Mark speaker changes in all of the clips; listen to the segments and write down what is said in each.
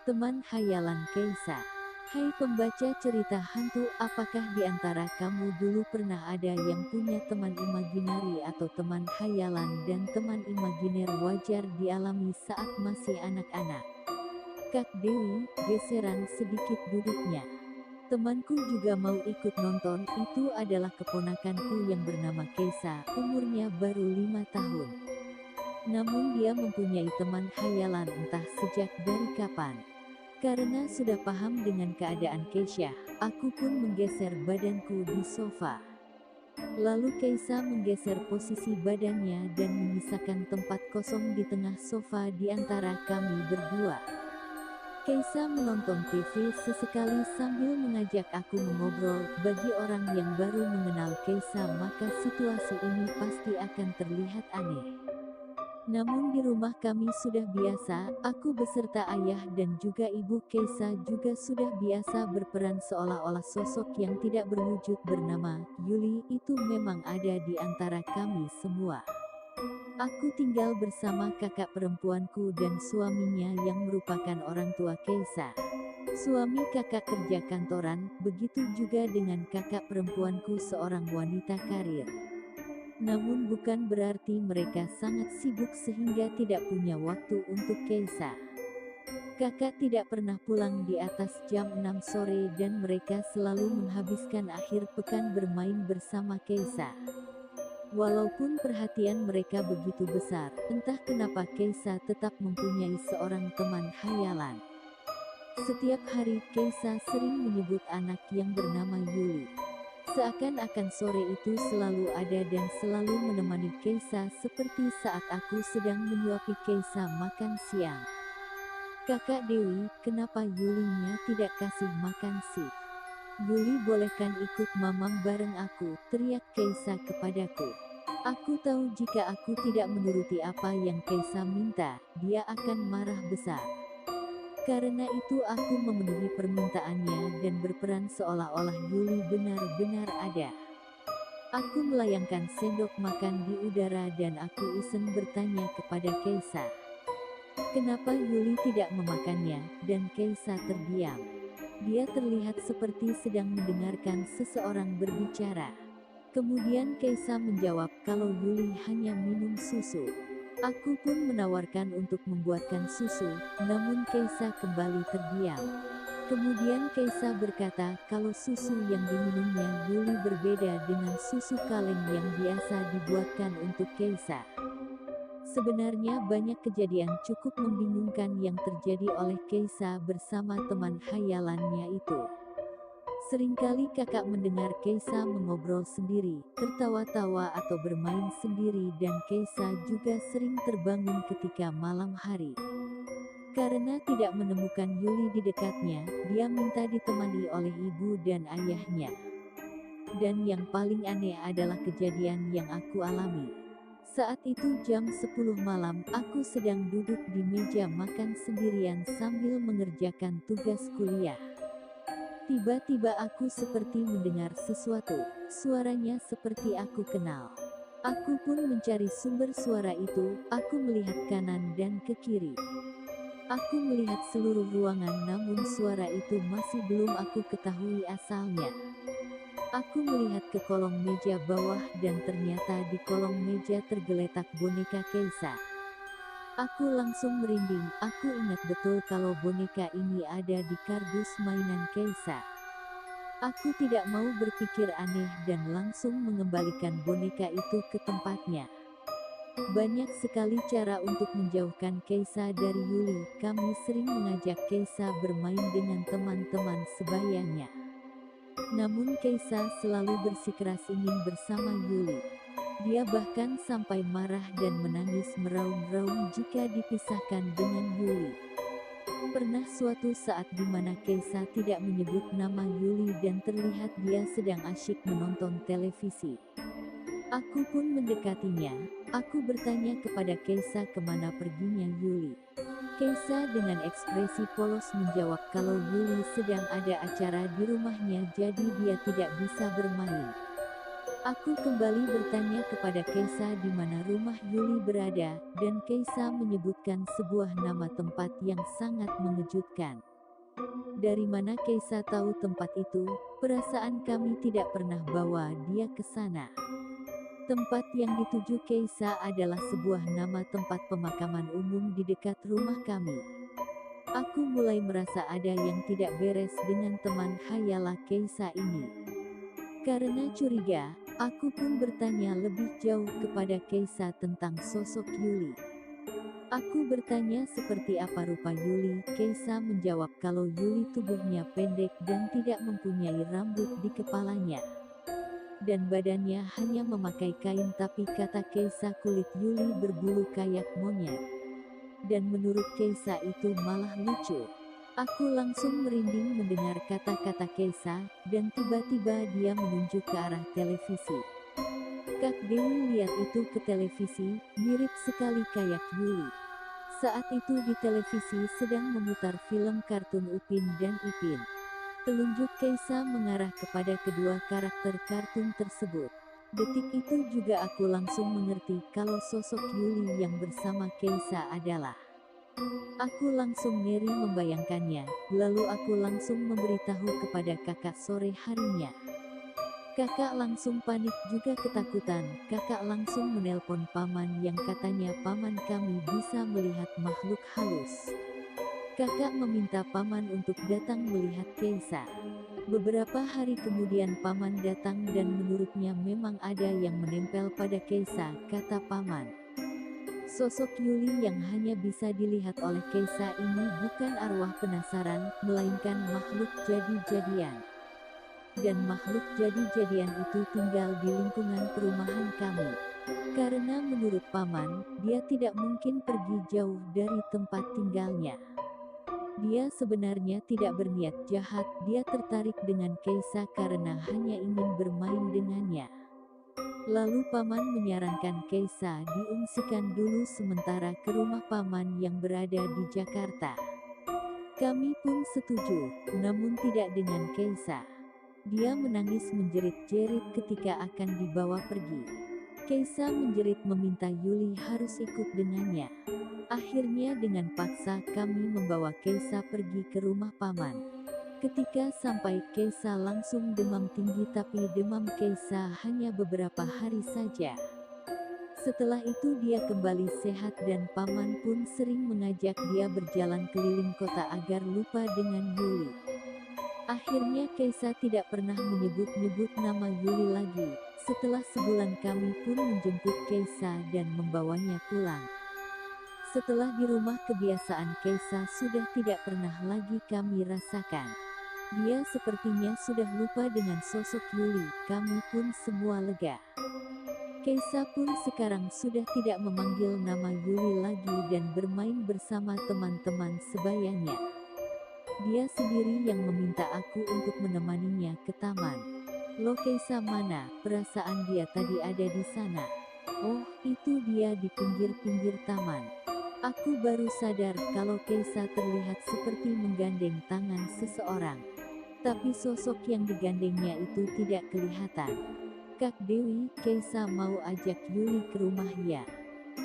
Speaker 1: Teman Hayalan Keisa. Hai pembaca cerita hantu, apakah di antara kamu dulu pernah ada yang punya teman imaginari atau teman hayalan dan teman imaginer wajar dialami saat masih anak-anak? Kak Dewi, geseran sedikit duduknya. Temanku juga mau ikut nonton, itu adalah keponakanku yang bernama Keisa, umurnya baru 5 tahun. Namun dia mempunyai teman hayalan entah sejak dari kapan. Karena sudah paham dengan keadaan Keisha, aku pun menggeser badanku di sofa. Lalu Keisa menggeser posisi badannya dan menyisakan tempat kosong di tengah sofa di antara kami berdua. Keisa menonton TV sesekali sambil mengajak aku mengobrol. Bagi orang yang baru mengenal Keisa, maka situasi ini pasti akan terlihat aneh. Namun di rumah kami sudah biasa, aku beserta ayah dan juga ibu Keisa juga sudah biasa berperan seolah-olah sosok yang tidak berwujud bernama Yuli itu memang ada di antara kami semua. Aku tinggal bersama kakak perempuanku dan suaminya yang merupakan orang tua Keisa. Suami kakak kerja kantoran, begitu juga dengan kakak perempuanku seorang wanita karir. Namun bukan berarti mereka sangat sibuk sehingga tidak punya waktu untuk Keisa. Kakak tidak pernah pulang di atas jam 6 sore dan mereka selalu menghabiskan akhir pekan bermain bersama Keisa. Walaupun perhatian mereka begitu besar, entah kenapa Keisa tetap mempunyai seorang teman hayalan. Setiap hari Keisa sering menyebut anak yang bernama Yuli. Seakan-akan sore itu selalu ada dan selalu menemani Keisa seperti saat aku sedang menyuapi Keisa makan siang. Kakak Dewi, kenapa Yulinya tidak kasih makan sih? Yuli bolehkan ikut mamam bareng aku, teriak Keisa kepadaku. Aku tahu jika aku tidak menuruti apa yang Keisa minta, dia akan marah besar. Karena itu aku memenuhi permintaannya dan berperan seolah-olah Yuli benar-benar ada. Aku melayangkan sendok makan di udara dan aku iseng bertanya kepada Keisa. Kenapa Yuli tidak memakannya, dan Keisa terdiam. Dia terlihat seperti sedang mendengarkan seseorang berbicara. Kemudian Keisa menjawab kalau Yuli hanya minum susu. Aku pun menawarkan untuk membuatkan susu, namun Keisa kembali terdiam. Kemudian Keisa berkata kalau susu yang diminumnya Yuli berbeda dengan susu kaleng yang biasa dibuatkan untuk Keisa. Sebenarnya banyak kejadian cukup membingungkan yang terjadi oleh Keisa bersama teman hayalannya itu. Seringkali kakak mendengar Keisa mengobrol sendiri, tertawa-tawa atau bermain sendiri dan Keisa juga sering terbangun ketika malam hari. Karena tidak menemukan Yuli di dekatnya, dia minta ditemani oleh ibu dan ayahnya. Dan yang paling aneh adalah kejadian yang aku alami. Saat itu jam 10 malam, aku sedang duduk di meja makan sendirian sambil mengerjakan tugas kuliah. Tiba-tiba aku seperti mendengar sesuatu, suaranya seperti aku kenal. Aku pun mencari sumber suara itu, aku melihat kanan dan ke kiri. Aku melihat seluruh ruangan namun suara itu masih belum aku ketahui asalnya. Aku melihat ke kolong meja bawah dan ternyata di kolong meja tergeletak boneka Keisa. Aku langsung merinding, aku ingat betul kalau boneka ini ada di kardus mainan Keisa. Aku tidak mau berpikir aneh dan langsung mengembalikan boneka itu ke tempatnya. Banyak sekali cara untuk menjauhkan Keisa dari Yuli, kami sering mengajak Keisa bermain dengan teman-teman sebayanya. Namun Keisa selalu bersikeras ingin bersama Yuli. Dia bahkan sampai marah dan menangis meraung-raung jika dipisahkan dengan Yuli. Pernah suatu saat di mana Keisa tidak menyebut nama Yuli dan terlihat dia sedang asyik menonton televisi. Aku pun mendekatinya. Aku bertanya kepada Keisa kemana perginya Yuli. Keisa dengan ekspresi polos menjawab kalau Yuli sedang ada acara di rumahnya jadi dia tidak bisa bermain. Aku kembali bertanya kepada Keisa di mana rumah Yuli berada, dan Keisa menyebutkan sebuah nama tempat yang sangat mengejutkan. Dari mana Keisa tahu tempat itu? Perasaan kami tidak pernah bawa dia ke sana. Tempat yang dituju Keisa adalah sebuah nama tempat pemakaman umum di dekat rumah kami. Aku mulai merasa ada yang tidak beres dengan teman hayalah Keisa ini. Karena curiga, aku pun bertanya lebih jauh kepada Keisa tentang sosok Yuli. Aku bertanya seperti apa rupa Yuli. Keisa menjawab kalau Yuli tubuhnya pendek dan tidak mempunyai rambut di kepalanya. Dan badannya hanya memakai kain, tapi kata Keisa kulit Yuli berbulu kayak monyet. Dan menurut Keisa itu malah lucu. Aku langsung merinding mendengar kata-kata Keisa, dan tiba-tiba dia menunjuk ke arah televisi. Kak Dewi lihat itu ke televisi, mirip sekali kayak Yuli. Saat itu di televisi sedang memutar film kartun Upin dan Ipin. Telunjuk Keisa mengarah kepada kedua karakter kartun tersebut. Detik itu juga aku langsung mengerti kalau sosok Yuli yang bersama Keisa adalah. Aku langsung ngeri membayangkannya, lalu aku langsung memberitahu kepada kakak sore harinya. Kakak langsung panik juga ketakutan. Kakak langsung menelpon paman yang katanya paman kami bisa melihat makhluk halus. Kakak meminta paman untuk datang melihat Keisa. Beberapa hari kemudian paman datang dan menurutnya memang ada yang menempel pada Keisa, kata paman. Sosok Yuli yang hanya bisa dilihat oleh Keisa ini bukan arwah penasaran, melainkan makhluk jadi-jadian. Dan makhluk jadi-jadian itu tinggal di lingkungan perumahan kami. Karena menurut paman, dia tidak mungkin pergi jauh dari tempat tinggalnya. Dia sebenarnya tidak berniat jahat, dia tertarik dengan Keisa karena hanya ingin bermain dengannya. Lalu paman menyarankan Keisa diungsikan dulu sementara ke rumah paman yang berada di Jakarta. Kami pun setuju, namun tidak dengan Keisa. Dia menangis menjerit-jerit ketika akan dibawa pergi. Keisa menjerit meminta Yuli harus ikut dengannya. Akhirnya dengan paksa kami membawa Keisa pergi ke rumah paman. Ketika sampai Keisa langsung demam tinggi, tapi demam Keisa hanya beberapa hari saja. Setelah itu dia kembali sehat dan paman pun sering mengajak dia berjalan keliling kota agar lupa dengan Yuli. Akhirnya Keisa tidak pernah menyebut-nyebut nama Yuli lagi. Setelah sebulan kami pun menjemput Keisa dan membawanya pulang. Setelah di rumah kebiasaan Keisa sudah tidak pernah lagi kami rasakan. Dia sepertinya sudah lupa dengan sosok Yuli, kami pun semua lega. Keisa pun sekarang sudah tidak memanggil nama Yuli lagi dan bermain bersama teman-teman sebayanya. Dia sendiri yang meminta aku untuk menemaninya ke taman. Loh Keisa mana? Perasaan dia tadi ada di sana. Oh, itu dia di pinggir-pinggir taman. Aku baru sadar kalau Keisa terlihat seperti menggandeng tangan seseorang. Tapi sosok yang digandengnya itu tidak kelihatan. Kak Dewi, Keisa mau ajak Yuli ke rumah ya.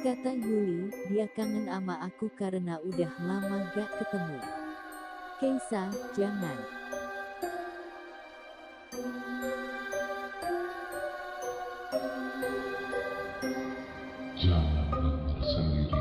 Speaker 1: Kata Yuli, dia kangen ama aku karena udah lama gak ketemu. Keisa, jangan.
Speaker 2: Jangan dengar sendiri.